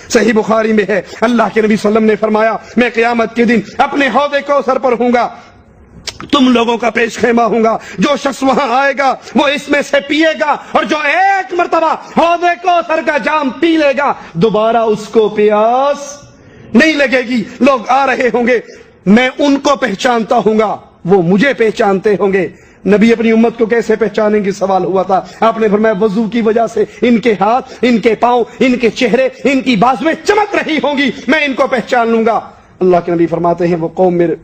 صحیح بخاری میں ہے، اللہ کے نبی صلی اللہ علیہ وسلم نے فرمایا میں قیامت کے دن اپنے حوض کوثر پر ہوں گا، تم لوگوں کا پیش خیمہ ہوں گا، جو شخص وہاں آئے گا وہ اس میں سے پیے گا، اور جو ایک مرتبہ حوض کوثر کا جام پی لے گا دوبارہ اس کو پیاس نہیں لگے گی۔ لوگ آ رہے ہوں گے، میں ان کو پہچانتا ہوں گا، وہ مجھے پہچانتے ہوں گے۔ نبی اپنی امت کو کیسے پہچانیں گے سوال ہوا تھا، آپ نے فرمایا وضو کی وجہ سے ان کے ہاتھ، ان کے پاؤں، ان کے چہرے، ان کی بازویں چمک رہی ہوں گی، میں ان کو پہچان لوں گا۔ اللہ کے نبی فرماتے ہیں وہ قوم میرے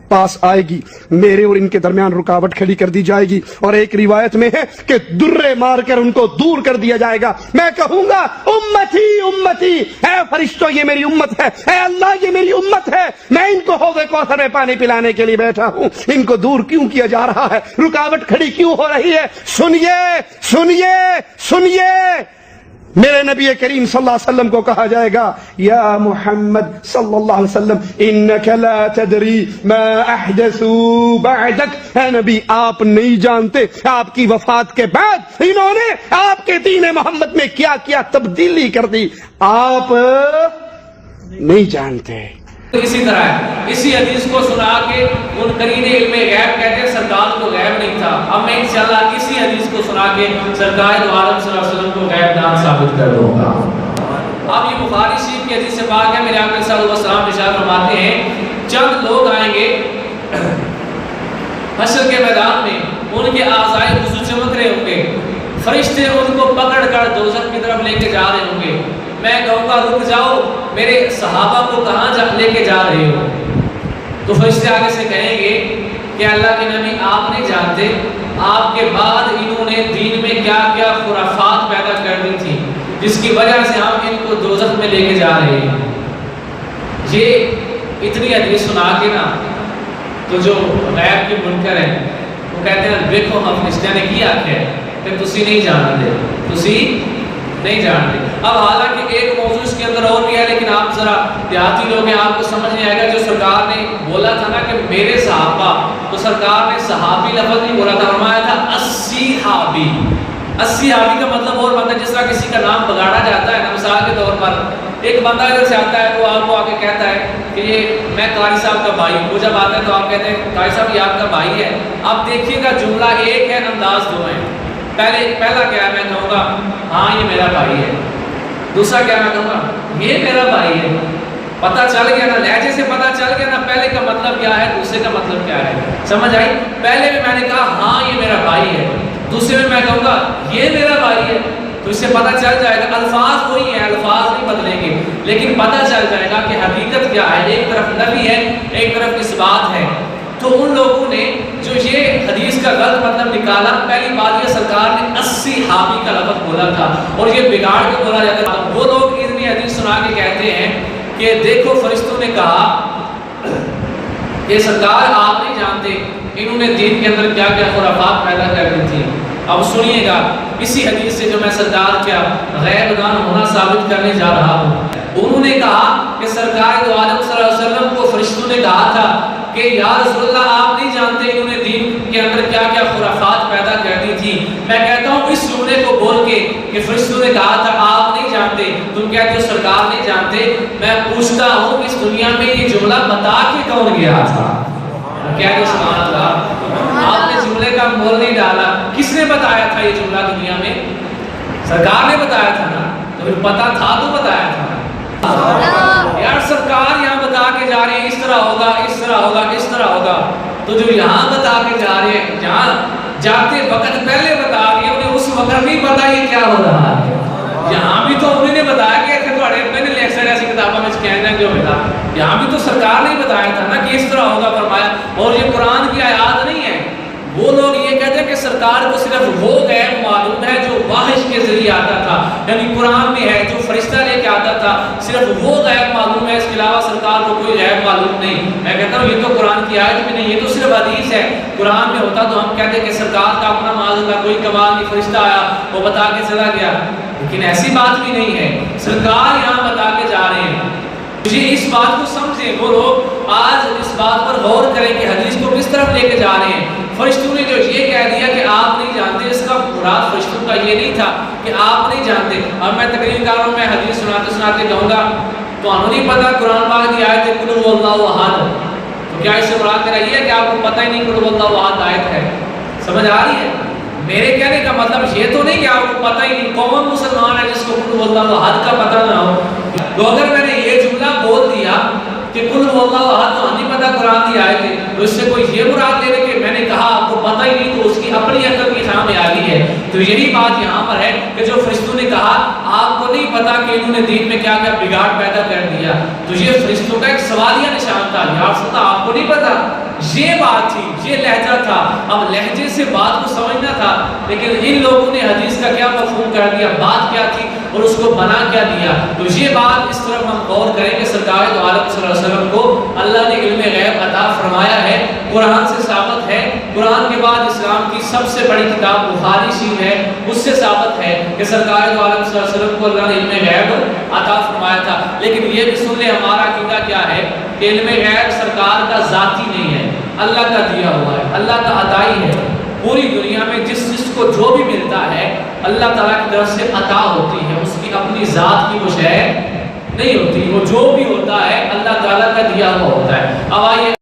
پاس آئے گی، میرے اور ان کے درمیان رکاوٹ کھڑی کر دی جائے گی، اور ایک روایت میں ہے کہ درے مار کر ان کو دور کر دیا جائے گا۔ میں کہوں گا امتی امتی، اے فرشتوں یہ میری امت ہے، اے اللہ یہ میری امت ہے، میں ان کو حوض کوثر میں پانی پلانے کے لیے بیٹھا ہوں، ان کو دور کیوں کیا جا رہا ہے، رکاوٹ کھڑی کیوں ہو رہی ہے؟ سنیے سنیے سنیے، میرے نبی کریم صلی اللہ علیہ وسلم کو کہا جائے گا یا محمد صلی اللہ علیہ وسلم انک لا تدری ما احدثوا بعدک، اے نبی آپ نہیں جانتے آپ کی وفات کے بعد انہوں نے آپ کے دین محمد میں کیا کیا تبدیلی کر دی، آپ نہیں جانتے۔ اسی طرح ہے، اسی حدیث کو سنا کے منکرین علم غیب کہتے ہیں سرکار کو غیب نہیں تھا۔ اب میں انشاءاللہ اسی حدیث کو سنا کے سرکار دو عالم صلی اللہ علیہ وسلم کو غیب دان ثابت کر دوں گا۔ اب یہ بخاری شریف کی حدیث سے پاک ہے، میرے آقا صلی اللہ علیہ وسلم ارشاد فرماتے ہیں چند لوگ آئیں گے حشر کے میدان میں، ان کے اعضائے وضو چمک رہے ہوں گے، فرشتے ان کو پکڑ کر دوزخ کی طرف لے کے جا رہے ہوں گے، میں کہوں گا رک جاؤ، میرے صحابہ کو کہاں لے کے جا رہے ہو؟ تو فرشتے آگے سے کہیں گے کہ اللہ کے نبی آپ نہیں جانتے آپ کے بعد انہوں نے دین میں کیا کیا خرافات پیدا کر دی تھی جس کی وجہ سے ہم ان کو دوزخ میں لے کے جا رہے ہیں۔ یہ اتنی حدیث سنا کے نا تو جو غیب کے منکر ہیں وہ کہتے ہیں دیکھو ہم فرشتوں نے کیا ہے کہ تسی نہیں جانتے، تسی نہیں جانتے۔ اب حالانکہ ایک موضوع اس کے اندر اور بھی ہے، لیکن آپ ذرا دیہاتی لوگ ہیں، آپ کو سمجھ نہیں آئے گا۔ جو سرکار نے بولا تھا نا کہ میرے صحابہ، تو سرکار نے صحابی لفظ نہیں بولا تھا، فرمایا تھا 80 صحابی۔ 80 صحابی کا مطلب اور بندہ جس طرح کسی کا نام بگاڑا جاتا ہے نا، مثال کے طور پر ایک بندہ ادھر سے آتا ہے، وہ آپ کو آ کے کہتا ہے کہ یہ میں قاری صاحب کا بھائی ہوں، وہ جب آتا ہے تو آپ کہتے ہیں قاری صاحب یہ آپ کا بھائی ہے۔ آپ دیکھیے گا جملہ ایک ہے، انداز دو ہیں۔ پہلا کیا ہے، میں کہوں گا ہاں یہ میرا بھائی ہے، دوسرا کیا میں کہوں گا یہ میرا بھائی ہے۔ پتہ چل گیا نا، لہجے سے پتہ چل گیا نا پہلے کا مطلب کیا ہے، دوسرے کا مطلب کیا ہے، سمجھ آئی؟ پہلے میں نے کہا ہاں یہ میرا بھائی ہے، دوسرے میں میں کہوں گا یہ میرا بھائی ہے، تو اس سے پتہ چل جائے گا الفاظ وہی ہیں، الفاظ نہیں بدلیں گے، لیکن پتہ چل جائے گا کہ حقیقت کیا ہے، ایک طرف نفی ہے ایک طرف اس بات ہے۔ تو ان لوگوں نے جو یہ حدیث کا غلط مطلب نکالا، پہلی بات یہ سرکار نے 80 صحابی کا لفظ بولا تھا اور یہ بگاڑ کے بولا جاتا تھا۔ وہ لوگ اتنی حدیث سنا کے کہتے ہیں کہ دیکھو فرشتوں نے کہا کہ سرکار آپ نہیں جانتے انہوں نے دین کے اندر کیا کیا خرافات پیدا کر دی تھی۔ اب سنیے گا اسی حدیث سے جو میں سرکار کیا غیب دان ہونا ثابت کرنے جا رہا ہوں۔ انہوں نے کہا کہ سرکار دو عالم صلی اللہ علیہ وسلم کو فرشتوں نے کہا تھا کہ یا رسول اللہ آپ نہیں جانتے انہوں نے دین کے اندر کیا کیا خرافات پیدا کر دی تھی۔ میں کہتا ہوں اس جملے کو بول کے کہ فرشتوں نے کہا تھا آپ نہیں جانتے، تم کہتے ہو سرکار نہیں جانتے، میں پوچھتا ہوں اس دنیا میں یہ جملہ بتا کے کون گیا تھا؟ کیا کہ سبحان اللہ، آپ نے جملے کا مول نہیں ڈالا، کس نے بتایا تھا یہ جملہ دنیا میں؟ سرکار نے بتایا تھا نا، تو پھر پتا تھا تو بتایا تھا۔ یار سرکار یہاں بتا کے جا رہے ہیں اس طرح ہوگا اس طرح ہوگا اس طرح ہوگا، تو جو یہاں بتا کے جا رہے ہیں جہاں جاتے وقت پہلے بتا رہے ہیں انہیں اس وقت نہیں پتا یہ کیا ہو رہا ہے۔ یہاں بھی تو انہوں نے بتایا کہ میں نے لیکچر ایسی کتابوں میں کہنا جو ملا، یہاں بھی تو سرکار نے بتایا تھا نا کہ اس طرح ہوگا فرمایا، اور یہ قرآن کی آیات نہیں ہے۔ وہ لوگ یہ کہتے ہیں کہ سرکار کو صرف وہ غیب معلوم ہے جو واحش کے ذریعے آتا تھا، یعنی قرآن میں ہے جو فرشتہ لے کے آتا تھا، صرف وہ غیب معلوم ہے، اس کے علاوہ سرکار کو کوئی غیب معلوم نہیں۔ میں کہتا ہوں یہ تو قرآن کی آیت میں نہیں، یہ تو صرف حدیث ہے۔ قرآن میں ہوتا تو ہم کہتے کہ سرکار کا اپنا معاذ کا کوئی کمال نہیں، فرشتہ آیا وہ بتا کے چلا گیا، لیکن ایسی بات بھی نہیں ہے۔ سرکار یہاں بتا کے جا رہے ہیں، مجھے اس بات کو سمجھیں، وہ لوگ آج اس بات پر غور کریں کہ حدیث کو کس طرف لے کے جا رہے ہیں۔ فرشتوں نے جو یہ کہہ دیا کہ آپ نہیں جانتے، اس کا مراد فرشتوں کا یہ نہیں تھا کہ آپ نہیں جانتے. اب میں تقریر کر رہا ہوں، میں حدیث سناتے سناتے کہوں گا تو آپ نہیں پتا قرآن پاک کی آیت ہے قل هو اللہ احد، تو کیا اس سے مراد میرا یہ ہے کہ آپ کو پتہ ہی نہیں قل هو اللہ احد آیت ہے؟ سمجھ آ رہی ہے؟ میرے کہنے کا مطلب یہ تو نہیں کہ آپ کو پتہ ہی نہیں. کون مسلمان ہے جس کو قل هو اللہ احد کا پتہ نہ ہو؟ تو اگر میں نے یہ جملہ بول دیا کہ قل هو اللہ احد تو نہیں پتہ قرآن کی آیت ہے، تو اس سے کوئی یہ مراد لے لے کہ میں نے کہا آپ کو پتہ ہی نہیں، تو اس کی اپنی عقل کی خام آ گئی ہے. تو یہی بات یہاں پر ہے کہ جو فرشتوں نے کہا آپ کو نہیں پتا کہ انہوں نے دین میں کیا کیا بگاڑ پیدا کر دیا، تو یہ فرشتوں کا ایک سوالیہ نشان تھا. یا رسول اللہ آپ کو نہیں پتا، یہ بات تھی، یہ لہجہ تھا. اب لہجے سے بات کو سمجھنا تھا، لیکن ان لوگوں نے حدیث کا کیا مفہوم کر دیا، بات کیا تھی اور اس کو بنا کیا دیا. تو یہ بات اس طرف ہم غور کریں کہ سرکار دو عالم صلی اللہ علیہ وسلم کو اللہ نے علم غیب عطا فرمایا ہے. قرآن سے ثابت ہے، قرآن کے بعد اسلام کی سب سے بڑی کتاب بخاری شریف ہے، اس سے ثابت ہے کہ سرکار دو عالم صلی اللہ علیہ وسلم کو اللہ نے علم غیب عطا فرمایا تھا. لیکن یہ بھی سن لے ہمارا عقیدہ کیا ہے کہ علم غیب سرکار کا ذاتی نہیں ہے، اللہ کا دیا ہوا ہے، اللہ کا عطائی ہے. پوری دنیا میں جس کو جو بھی ملتا ہے اللہ تعالیٰ کی طرف سے عطا ہوتی ہے، اس کی اپنی ذات کی وہ شے نہیں ہوتی. وہ جو بھی ہوتا ہے اللہ تعالیٰ کا دیا ہوا ہوتا ہے. اب آئیے